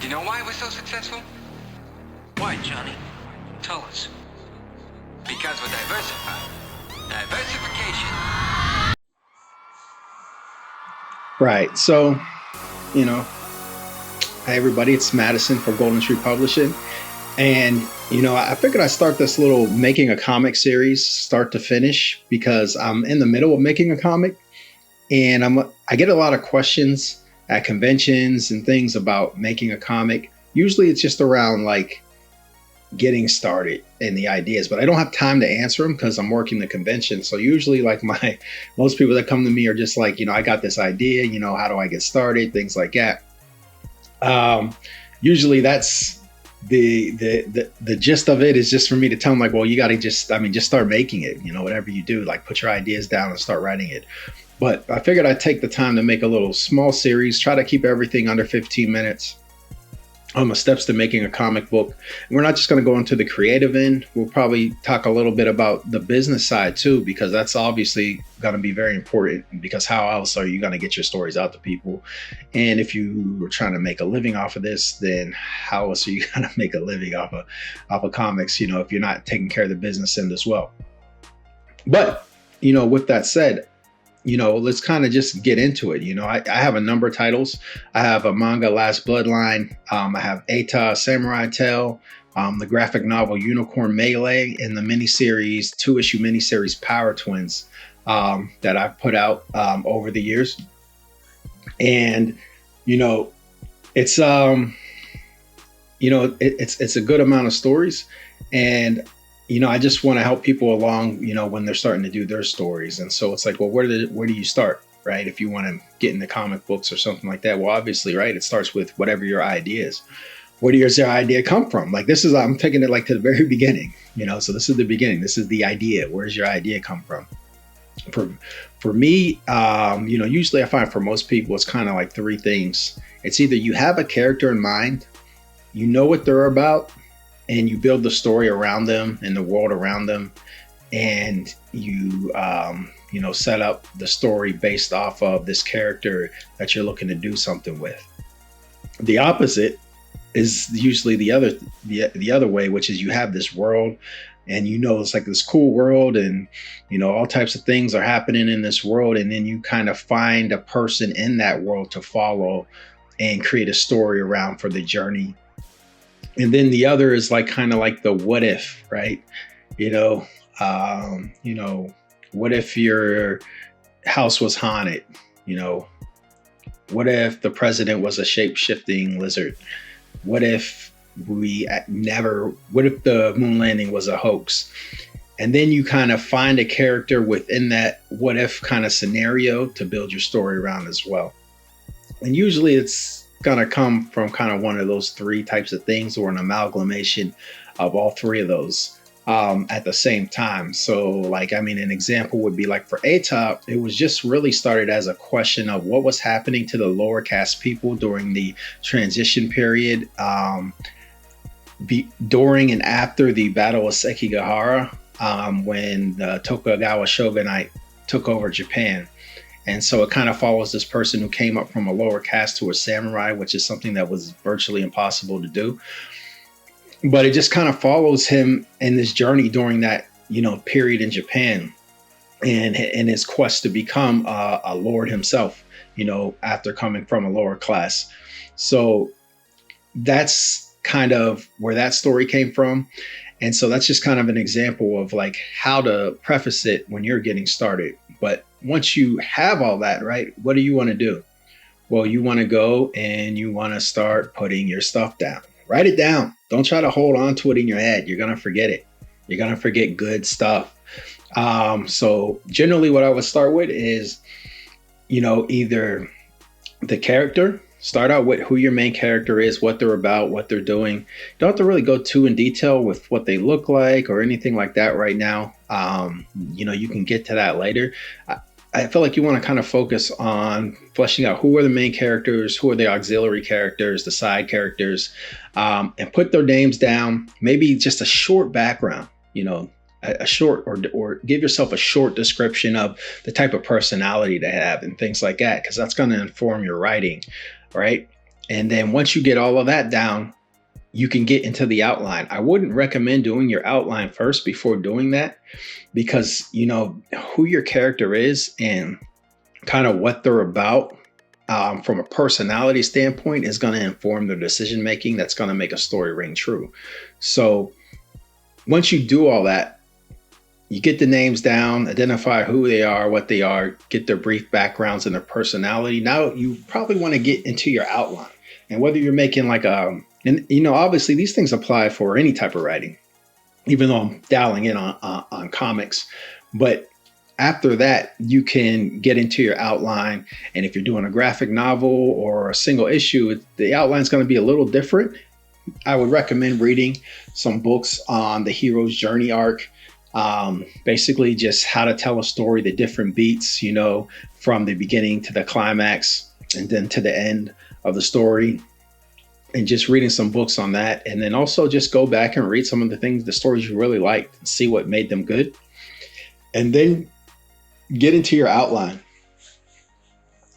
You know why we're so successful? Why, Johnny? Tell us. Because we're diversified. Diversification. Right. So, you know, hi everybody, it's Madison for Golden Street Publishing. And, you know, I figured I'd start this little making a comic series, start to finish, because I'm in the middle of making a comic. And I get a lot of questions at conventions and things about making a comic. Usually it's just around like getting started and the ideas, but I don't have time to answer them because I'm working the convention. So usually like most people that come to me are just like, you know, I got this idea, you know, how do I get started? Things like that. Usually that's the gist of it is just for me to tell them like, well, you got to just start making it, you know, whatever you do, like put your ideas down and start writing it. But I figured I'd take the time to make a little small series, try to keep everything under 15 minutes. Steps to making a comic book. We're not just going to go into the creative end. We'll probably talk a little bit about the business side too, because that's obviously going to be very important, because how else are you going to get your stories out to people? And if you were trying to make a living off of this, then how else are you going to make a living off of comics, you know, if you're not taking care of the business end as well? But, you know, with that said, you know, let's kind of just get into it. You know, I have a number of titles. I have a manga, Last Bloodline. I have Eta, Samurai Tale, the graphic novel Unicorn Melee, and the miniseries, 2-issue miniseries Power Twins that I've put out over the years. And, you know, it's, it's a good amount of stories. And you know, I just want to help people along, you know, when they're starting to do their stories. And so it's like, well, where do you start, right? If you want to get into comic books or something like that, well, obviously, right, it starts with whatever your idea is. Where does your idea come from? Like I'm taking it like to the very beginning, you know, so this is the beginning. This is the idea. Where's your idea come from? For me, you know, usually I find for most people, it's kind of like three things. It's either you have a character in mind, you know what they're about, and you build the story around them and the world around them, and you set up the story based off of this character that you're looking to do something with. The opposite is usually the other way, which is you have this world, and you know it's like this cool world, and you know all types of things are happening in this world, and then you kind of find a person in that world to follow and create a story around for the journey. And then the other is like kind of like the what if, right? You know, what if your house was haunted? You know, what if the president was a shape-shifting lizard? What if what if the moon landing was a hoax? And then you kind of find a character within that what if kind of scenario to build your story around as well. And usually it's gonna come from kind of one of those three types of things, or an amalgamation of all three of those at the same time. So like, I mean, an example would be like for Eta, it was just really started as a question of what was happening to the lower caste people during the transition period, during and after the Battle of Sekigahara, when the Tokugawa shogunate took over Japan. And so it kind of follows this person who came up from a lower caste to a samurai, which is something that was virtually impossible to do. But it just kind of follows him in this journey during that, you know, period in Japan, and in his quest to become a lord himself, you know, after coming from a lower class. So that's kind of where that story came from. And so that's just kind of an example of like how to preface it when you're getting started. But once you have all that, right, what do you want to do? Well, you want to go and you want to start putting your stuff down. Write it down. Don't try to hold on to it in your head. You're going to forget it. You're going to forget good stuff. So generally what I would start with is, you know, either the character. Start out with who your main character is, what they're about, what they're doing. You don't have to really go too in detail with what they look like or anything like that right now. You know, you can get to that later. I feel like you want to kind of focus on fleshing out who are the main characters, who are the auxiliary characters, the side characters, and put their names down. Maybe just a short background, you know, a short or give yourself a short description of the type of personality they have and things like that, because that's going to inform your writing. Right. And then once you get all of that down, you can get into the outline. I wouldn't recommend doing your outline first before doing that, because you know who your character is and kind of what they're about from a personality standpoint is going to inform their decision making. That's going to make a story ring true. So once you do all that, you get the names down, identify who they are, what they are, get their brief backgrounds and their personality. Now you probably want to get into your outline. And whether you're making like and you know, obviously these things apply for any type of writing, even though I'm dialing in on comics. But after that, you can get into your outline. And if you're doing a graphic novel or a single issue, the outline is going to be a little different. I would recommend reading some books on the hero's journey arc. Basically just how to tell a story, the different beats, you know, from the beginning to the climax and then to the end of the story, and just reading some books on that. And then also just go back and read some of the stories you really liked and see what made them good. And then get into your outline.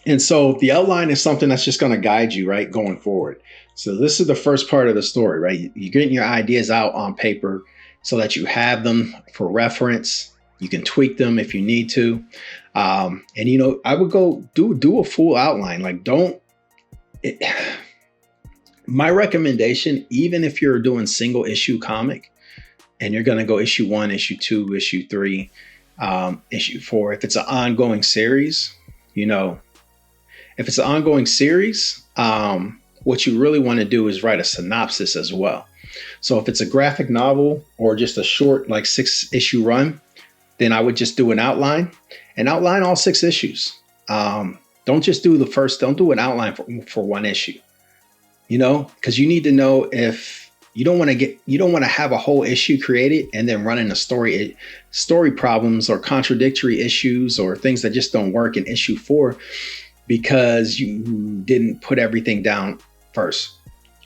And so the outline is something that's just going to guide you, right, going forward. So this is the first part of the story, right? You're getting your ideas out on paper so that you have them for reference. You can tweak them if you need to. And, you know, I would go do a full outline. Like my recommendation, even if you're doing single issue comic and you're going to go issue 1, issue 2, issue 3, issue 4, if it's an ongoing series, you know, if it's an ongoing series, what you really want to do is write a synopsis as well. So if it's a graphic novel or just a short, like 6-issue run, then I would just do an outline and outline all 6 issues. Don't just do don't do an outline for one issue, you know, because you need to know if you don't want to have a whole issue created and then run into story problems or contradictory issues or things that just don't work in issue 4 because you didn't put everything down first.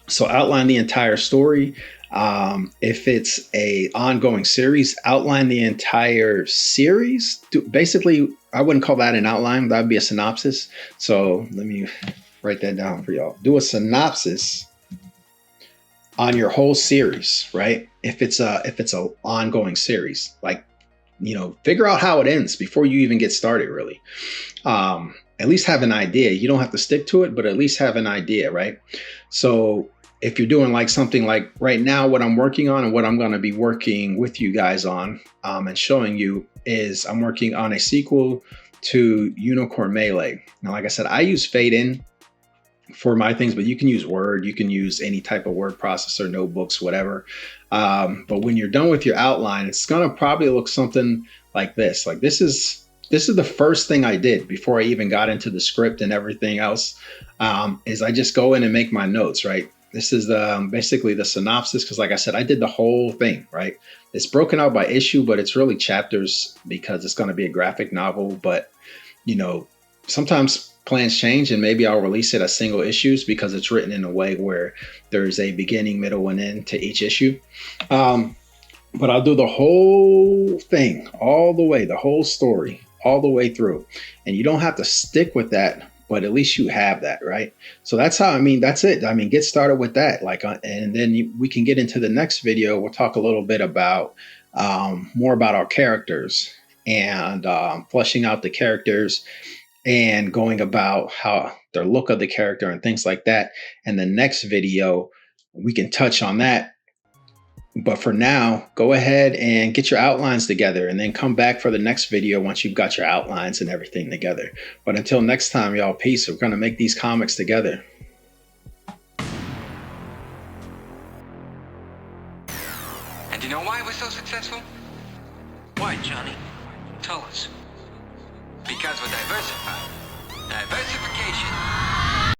So outline the entire story. If it's a ongoing series, outline the entire series. Basically, I wouldn't call that an outline. That would be a synopsis. So let me write that down for y'all. Do a synopsis on your whole series, right? If it's a ongoing series, like, you know, figure out how it ends before you even get started, really. At least have an idea. You don't have to stick to it, but at least have an idea, right? So if you're doing like something like right now, what I'm working on and what I'm going to be working with you guys on and showing you is I'm working on a sequel to Unicorn Melee. Now, like I said, I use Fade In for my things, but you can use Word. You can use any type of word processor, notebooks, whatever. But when you're done with your outline, it's going to probably look something like this. Like this is the first thing I did before I even got into the script and everything else, is I just go in and make my notes, right? This is basically the synopsis, because like I said, I did the whole thing, right? It's broken out by issue, but it's really chapters because it's going to be a graphic novel. But, you know, sometimes plans change and maybe I'll release it as single issues because it's written in a way where there's a beginning, middle, and end to each issue. But I'll do the whole thing all the way, the whole story all the way through. And you don't have to stick with that, but at least you have that, right? So that's how, that's it. Get started with that. And then we can get into the next video. We'll talk a little bit about more about our characters and fleshing out the characters and going about how the look of the character and things like that. And the next video, we can touch on that. But for now, go ahead and get your outlines together and then come back for the next video once you've got your outlines and everything together. But until next time, y'all, peace. We're going to make these comics together. And you know why we're so successful? Why, Johnny? Tell us. Because we're diversified. Diversification